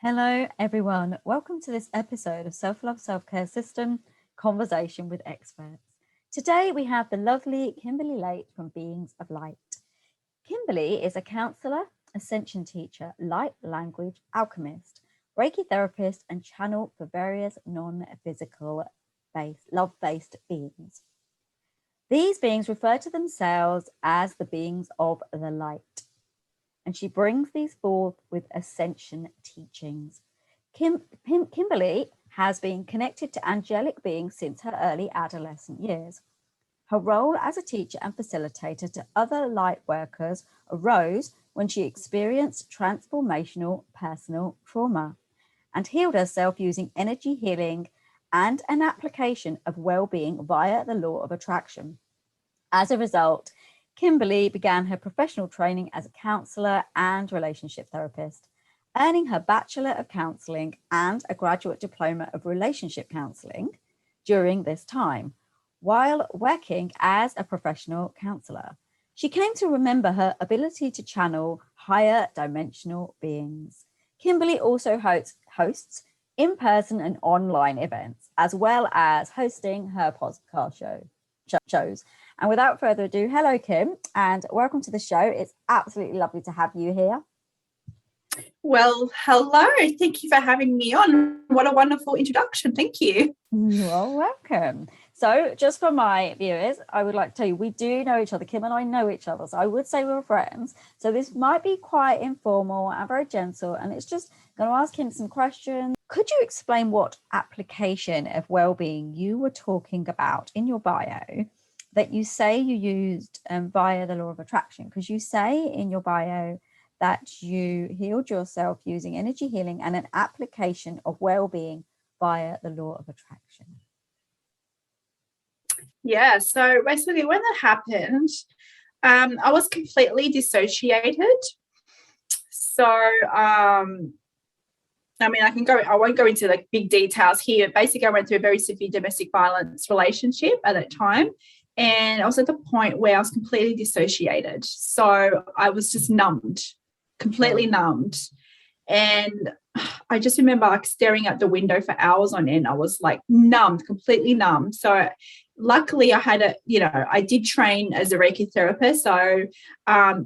Hello, everyone. Welcome to this episode of Self-Love Self-Care System Conversation with Experts. Today, we have the lovely Kimberley Leite from Beings of Light. Kimberley is a counsellor, Ascension teacher, light language alchemist, Reiki therapist, and channel for various non-physical love-based beings. These beings refer to themselves as the beings of the light, and she brings these forth with Ascension teachings. Kimberley has been connected to angelic beings since her early adolescent years. Her role as a teacher and facilitator to other light workers arose when she experienced transformational personal trauma and healed herself using energy healing and an application of well-being via the law of attraction. As a result, Kimberley began her professional training as a counsellor and relationship therapist, earning her Bachelor of Counselling and a graduate diploma of relationship counselling during this time, while working as a professional counsellor. She came to remember her ability to channel higher dimensional beings. Kimberley also hosts in-person and online events, as well as hosting her podcast shows. And without further ado, hello, Kim, and welcome to the show. It's absolutely lovely to have you here. Well, hello. Thank you for having me on. What a wonderful introduction. Thank you. You are welcome. So just for my viewers, I would like to tell you, we do know each other. Kim and I know each other. So I would say we're friends. So this might be quite informal and very gentle. And it's just going to ask him some questions. Could you explain what application of well-being you were talking about in your bio that you say you used via the law of attraction? Because you say in your bio that you healed yourself using energy healing and an application of well-being via the law of attraction. Yeah, so basically when that happened, I was completely dissociated. So, I won't go into like big details here. Basically, I went through a very severe domestic violence relationship at that time. And I was at the point where I was completely dissociated. So I was just numbed, completely numbed. And I just remember like staring out the window for hours on end. I was like numbed, completely numb. So luckily I did train as a Reiki therapist. So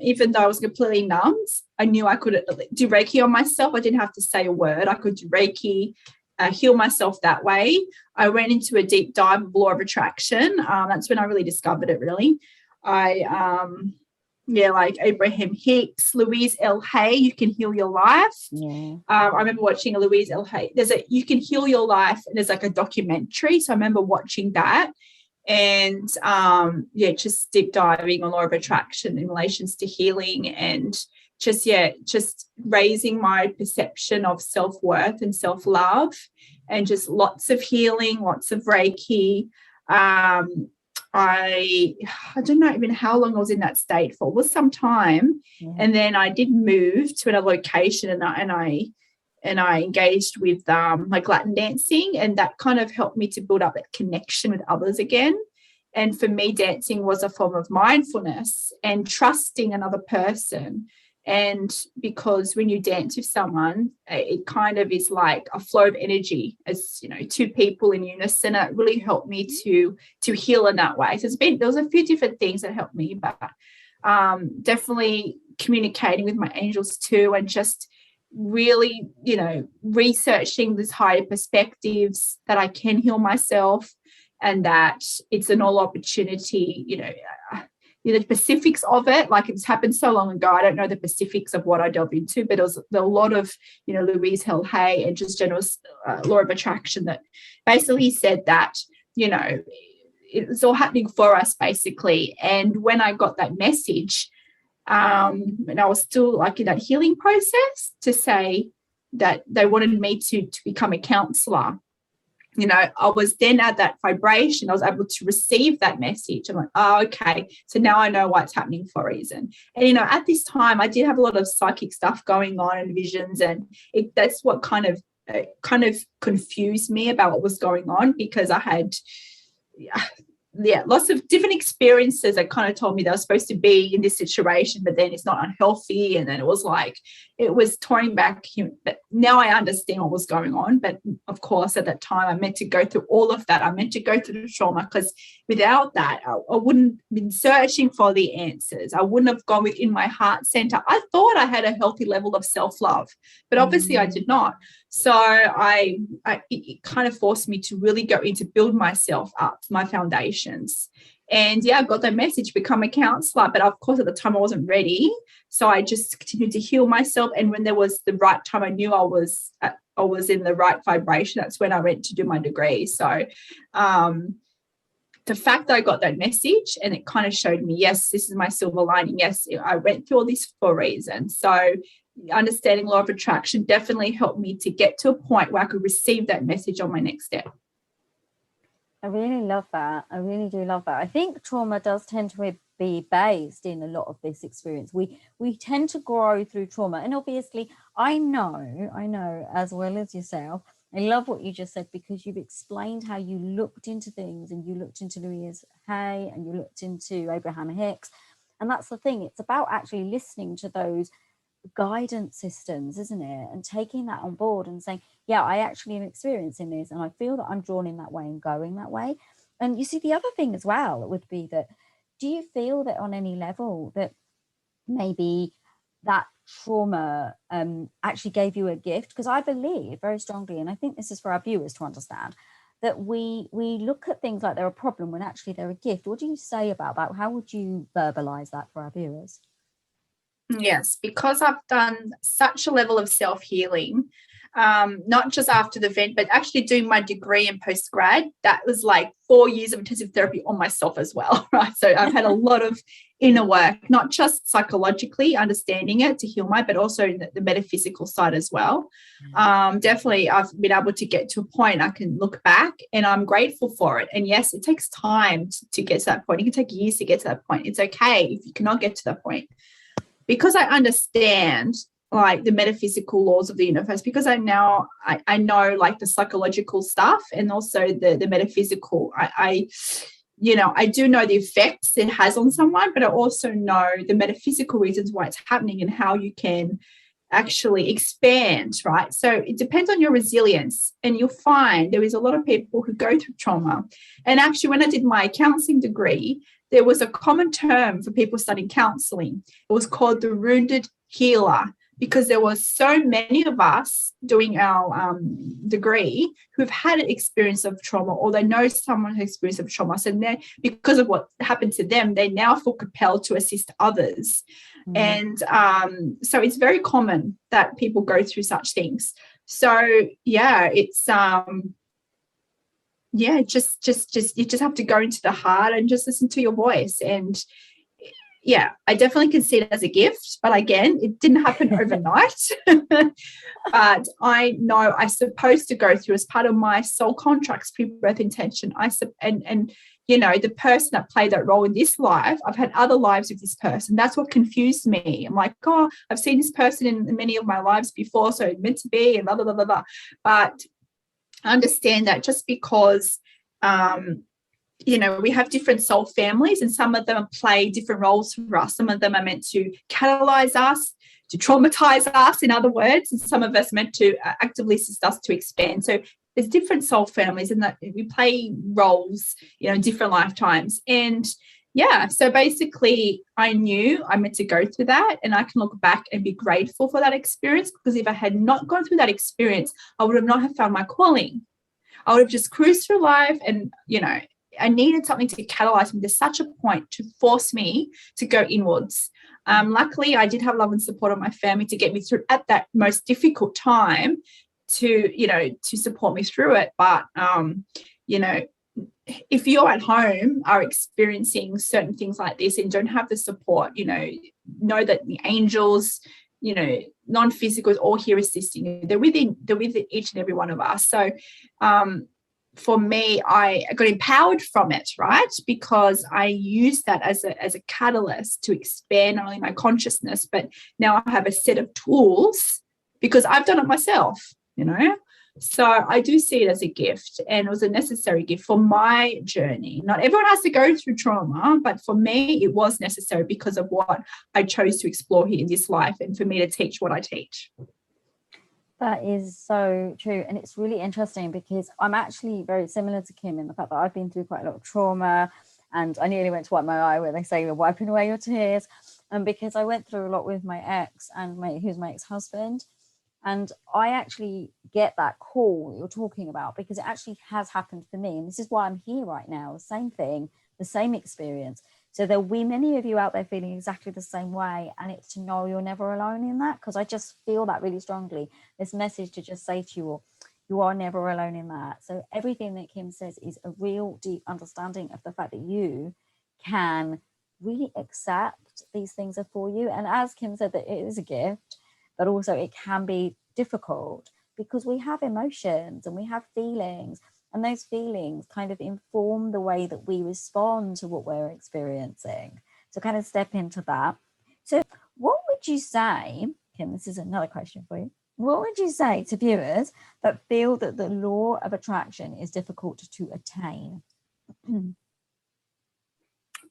even though I was completely numbed, I knew I could do Reiki on myself. I didn't have to say a word. I could do Reiki, heal myself that way. I went into a deep dive of law of attraction. That's when I really discovered it, really. Like Abraham Hicks, Louise L Hay, You Can Heal Your Life. Yeah. I remember watching a Louise L Hay. There's a You Can Heal Your Life, and there's like a documentary. So I remember watching that. And just deep diving on law of attraction in relations to healing and just raising my perception of self-worth and self-love, and just lots of healing, lots of Reiki. I don't know even how long I was in that state for. It was some time. Yeah. And then I did move to another location, and I engaged with like Latin dancing, and that kind of helped me to build up that connection with others again. And for me, dancing was a form of mindfulness and trusting another person. And because when you dance with someone, it kind of is like a flow of energy, as two people in unison. It really helped me to heal in that way. So there was a few different things that helped me, but definitely communicating with my angels too, and just really, researching these higher perspectives that I can heal myself, and that it's an all opportunity, the specifics of it, like it's happened so long ago, I don't know the specifics of what I delved into, but there was a lot of, Louise L Hay and just general law of attraction that basically said that, it's all happening for us basically. And when I got that message, and I was still like in that healing process, to say that they wanted me to become a counsellor. I was then at that vibration. I was able to receive that message. I'm like, oh, okay. So now I know why it's happening for a reason. And, at this time, I did have a lot of psychic stuff going on and visions. And that's what kind of confused me about what was going on, because I had lots of different experiences that kind of told me that I was supposed to be in this situation, but then it's not unhealthy. And then it was toying back now I understand what was going on. But of course, at that time, I meant to go through all of that. I meant to go through the trauma, because without that, I wouldn't have been searching for the answers. I wouldn't have gone within my heart center. I thought I had a healthy level of self-love, but obviously I did not. So it kind of forced me to really go into build myself up, my foundations. And I got that message, become a counselor. But of course, at the time I wasn't ready. So I just continued to heal myself. And when there was the right time, I knew I was in the right vibration. That's when I went to do my degree. So the fact that I got that message, and it kind of showed me, yes, this is my silver lining. Yes, I went through all this for a reason. So understanding law of attraction definitely helped me to get to a point where I could receive that message on my next step. I really love that. I really do love that. I think trauma does tend to be based in a lot of this experience. We tend to grow through trauma. And obviously, I know as well as yourself, I love what you just said, because you've explained how you looked into things, and you looked into Louise Hay, and you looked into Abraham Hicks. And that's the thing. It's about actually listening to those guidance systems, isn't it? And taking that on board and saying, yeah, I actually am experiencing this, and I feel that I'm drawn in that way and going that way. And you see, the other thing as well would be that, do you feel that on any level that maybe that trauma actually gave you a gift? Because I believe very strongly, and I think this is for our viewers to understand, that we look at things like they're a problem when actually they're a gift. What do you say about that? How would you verbalize that for our viewers? Yes, because I've done such a level of self-healing, not just after the event, but actually doing my degree and post-grad, that was like 4 years of intensive therapy on myself as well, right? So I've had a lot of inner work, not just psychologically understanding it to heal but also the metaphysical side as well. Definitely, I've been able to get to a point I can look back, and I'm grateful for it. And yes, it takes time to get to that point. It can take years to get to that point. It's okay if you cannot get to that point. Because I understand like the metaphysical laws of the universe, because I know like the psychological stuff, and also the metaphysical, I do know the effects it has on someone, but I also know the metaphysical reasons why it's happening and how you can actually expand, right? So it depends on your resilience, and you'll find there is a lot of people who go through trauma. And actually, when I did my counselling degree, there was a common term for people studying counselling. It was called the wounded healer, because there were so many of us doing our degree who've had an experience of trauma, or they know someone who experienced of trauma. So then, because of what happened to them, they now feel compelled to assist others. And so it's very common that people go through such things. So it's just you just have to go into the heart and just listen to your voice. And I definitely can see it as a gift, but again, it didn't happen overnight. But I know I'm supposed to go through, as part of my soul contracts, pre-birth intention. And the person that played that role in this life, I've had other lives with this person. That's what confused me. I'm like, I've seen this person in many of my lives before, so it's meant to be, and blah blah blah blah blah. But I understand that just because we have different soul families, and some of them play different roles for us. Some of them are meant to catalyze us, to traumatize us, in other words, and some of us are meant to actively assist us to expand. So there's different soul families, and that we play roles, in different lifetimes. And so basically I knew I meant to go through that, and I can look back and be grateful for that experience, because if I had not gone through that experience, I would have not have found my calling. I would have just cruised through life, and I needed something to catalyze me to such a point to force me to go inwards. Luckily, I did have love and support of my family to get me through at that most difficult time, to support me through it. But if you're at home, are experiencing certain things like this and don't have the support, know that the angels, non-physical, is all here assisting you. They're within each and every one of us. So for me, I got empowered from it, right? Because I used that as a catalyst to expand not only my consciousness, but now I have a set of tools because I've done it myself, So I do see it as a gift, and it was a necessary gift for my journey. Not everyone has to go through trauma, but for me, it was necessary because of what I chose to explore here in this life, and for me to teach what I teach. That is so true. And it's really interesting because I'm actually very similar to Kim in the fact that I've been through quite a lot of trauma, and I nearly went to wipe my eye where they say you're wiping away your tears. And because I went through a lot with my ex and who's my ex-husband. And I actually get that call you're talking about because it actually has happened for me. And this is why I'm here right now. The same thing, the same experience. So there'll be many of you out there feeling exactly the same way. And it's to know you're never alone in that, because I just feel that really strongly. This message to just say to you all, you are never alone in that. So everything that Kim says is a real deep understanding of the fact that you can really accept these things are for you. And as Kim said, that it is a gift, but also it can be difficult because we have emotions and we have feelings, and those feelings kind of inform the way that we respond to what we're experiencing. So kind of step into that. So what would you say, Kim, this is another question for you. What would you say to viewers that feel that the law of attraction is difficult to attain?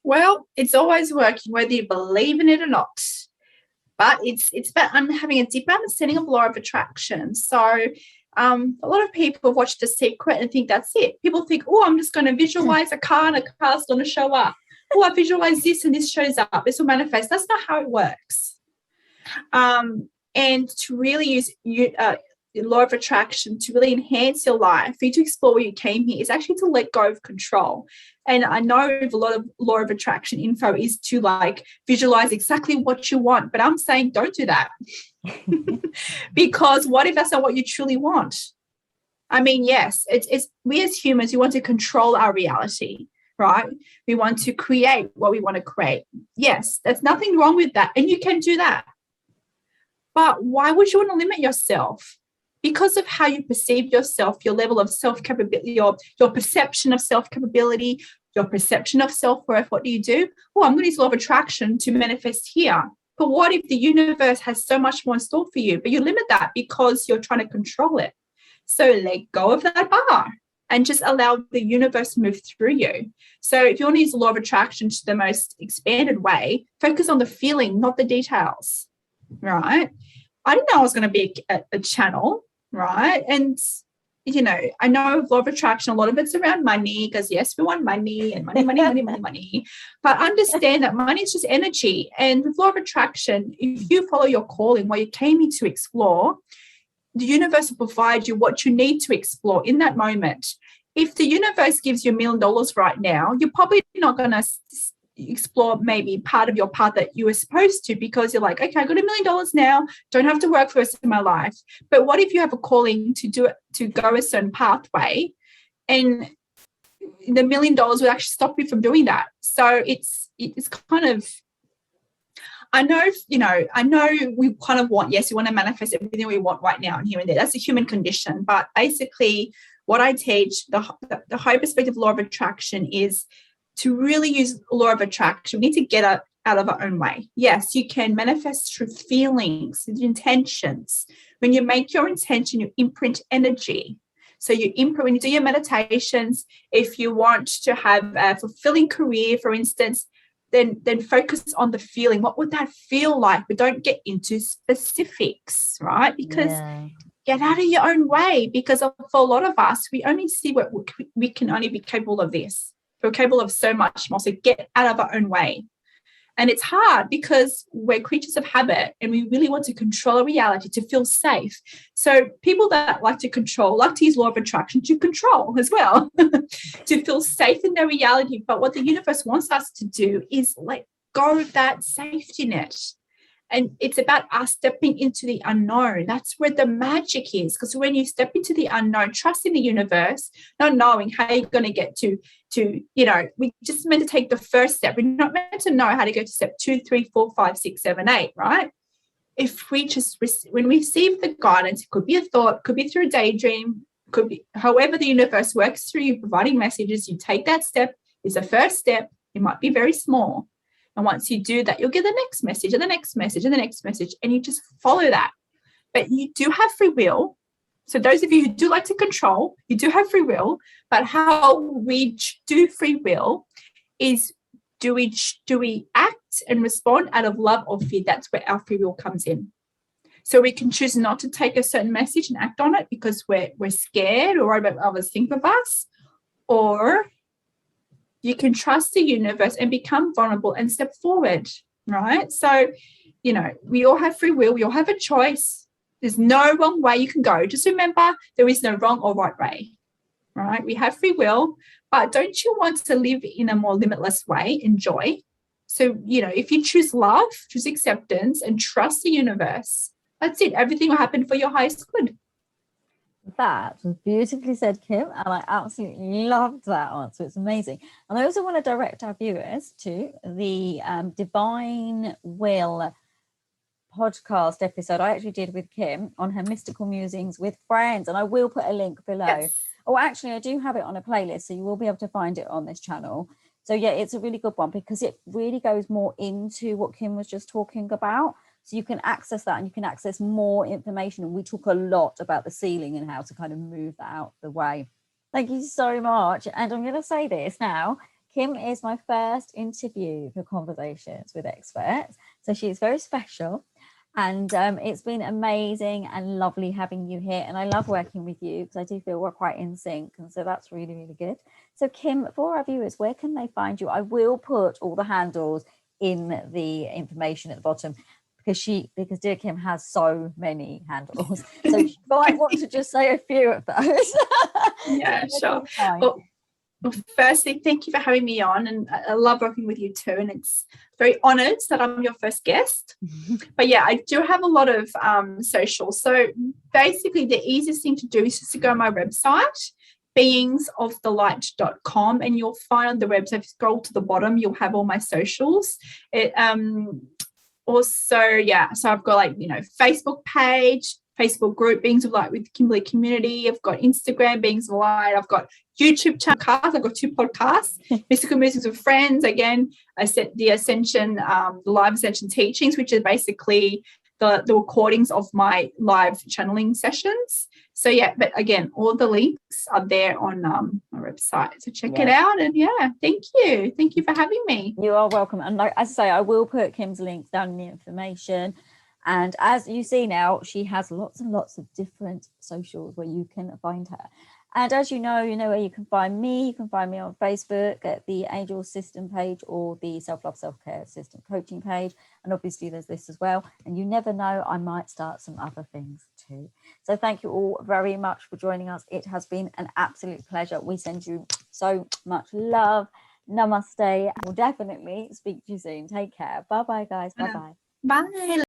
Well, it's always working, whether you believe in it or not. But it's about having a deep understanding of law of attraction. So a lot of people watch The Secret and think that's it. People think, oh, I'm just going to visualize a car and a car's going to show up. Oh, I visualize this and this shows up. This will manifest. That's not how it works. And to really use the law of attraction to really enhance your life, for you to explore where you came here, is actually to let go of control. And I know a lot of law of attraction info is to like visualize exactly what you want, but I'm saying don't do that. Because what if that's not what you truly want? I mean, yes, it's we as humans, we want to control our reality, right? We want to create what we want to create. Yes, there's nothing wrong with that, and you can do that. But why would you want to limit yourself? Because of how you perceive yourself, your level of self-capability, your perception of self-capability, your perception of self-worth. What do? Oh, I'm going to use law of attraction to manifest here. But what if the universe has so much more in store for you, but you limit that because you're trying to control it? So let go of that bar and just allow the universe to move through you. So if you want to use the law of attraction to the most expanded way, focus on the feeling, not the details, right? I didn't know I was going to be a channel, right? And, you know, I know law of attraction, a lot of it's around money, because, yes, we want money and money. But understand that money is just energy. And with law of attraction, if you follow your calling, what you came here to explore, the universe will provide you what you need to explore in that moment. If the universe gives you $1 million right now, you're probably not going to explore maybe part of your path that you were supposed to, because you're like, okay, I got $1 million now, don't have to work for the rest of my life. But what if you have a calling to do it, to go a certain pathway, and the $1 million will actually stop you from doing that? So it's kind of, I know we kind of want, yes, we want to manifest everything we want right now and here and there. That's a human condition. But basically what I teach, the high perspective law of attraction, is to really use law of attraction. We need to get out of our own way. Yes, you can manifest through feelings, intentions. When you make your intention, you imprint energy. So you imprint, when you do your meditations, if you want to have a fulfilling career, for instance, then focus on the feeling. What would that feel like? But don't get into specifics, right? Because get out of your own way, because for a lot of us, we only see what we can only be capable of this. We're capable of so much more. So get out of our own way. And it's hard because we're creatures of habit and we really want to control our reality to feel safe. So people that like to control, like to use law of attraction to control as well, to feel safe in their reality. But what the universe wants us to do is let go of that safety net. And it's about us stepping into the unknown. That's where the magic is. Because when you step into the unknown, trust in the universe, not knowing how you're going to get to, we just meant to take the first step. We're not meant to know how to go to step 2, 3, 4, 5, 6, 7, 8, right? If we just, when we receive the guidance, it could be a thought, could be through a daydream, could be however the universe works through you, providing messages, you take that step. It's the first step. It might be very small. And once you do that, you'll get the next message and the next message and the next message, and you just follow that. But you do have free will. So those of you who do like to control, you do have free will. But how we do free will is, do we act and respond out of love or fear? That's where our free will comes in. So we can choose not to take a certain message and act on it because we're scared or worried about what others think of us, or you can trust the universe and become vulnerable and step forward, right? So, you know, we all have free will. We all have a choice. There's no wrong way you can go. Just remember, there is no wrong or right way, right? We have free will, but don't you want to live in a more limitless way and joy? So, you know, if you choose love, choose acceptance, and trust the universe, that's it. Everything will happen for your highest good. That was beautifully said, Kim, and I absolutely loved that answer. It's amazing. And I also want to direct our viewers to the Divine Will podcast episode I actually did with Kim on her mystical musings with friends, and I will put a link below. Yes. Oh, actually, I do have it on a playlist, so you will be able to find it on this channel. So yeah, it's a really good one because it really goes more into what Kim was just talking about. So you can access that, and you can access more information. And we talk a lot about the ceiling and how to kind of move that out of the way. Thank you so much. And I'm going to say this now. Kim is my first interview for Conversations with Experts. So she is very special. And it's been amazing and lovely having you here. And I love working with you because I do feel we're quite in sync. And so that's really, really good. So Kim, for our viewers, where can they find you? I will put all the handles in the information at the bottom because dear Kim has so many handles. So you might want to just say a few of those. Yeah, sure. Well, firstly, thank you for having me on, and I love working with you too, and it's very honoured that I'm your first guest. But yeah, I do have a lot of socials. So basically the easiest thing to do is just to go on my website, beingsofthelight.com, and you'll find on the website, if you scroll to the bottom, you'll have all my socials. Also, yeah, so I've got Facebook page, Facebook group, Beings of Light with Kimberley Community. I've got Instagram, Beings of Light. I've got YouTube channel. I've got 2 podcasts, Mystical Musings with Friends. Again, I set the Ascension, the live Ascension teachings, which are basically the recordings of my live channeling sessions. So yeah, but again, all the links are there on my website. So check it out. And yeah, thank you. Thank you for having me. You are welcome. And like as I say, I will put Kim's links down in the information. And as you see now, she has lots and lots of different socials where you can find her. And as you know where you can find me. You can find me on Facebook at the Angel System page or the Self-Love Self-Care System coaching page. And obviously there's this as well. And you never know, I might start some other things too. So thank you all very much for joining us. It has been an absolute pleasure. We send you so much love. Namaste. We'll definitely speak to you soon. Take care. Bye-bye, guys. Bye-bye. Bye.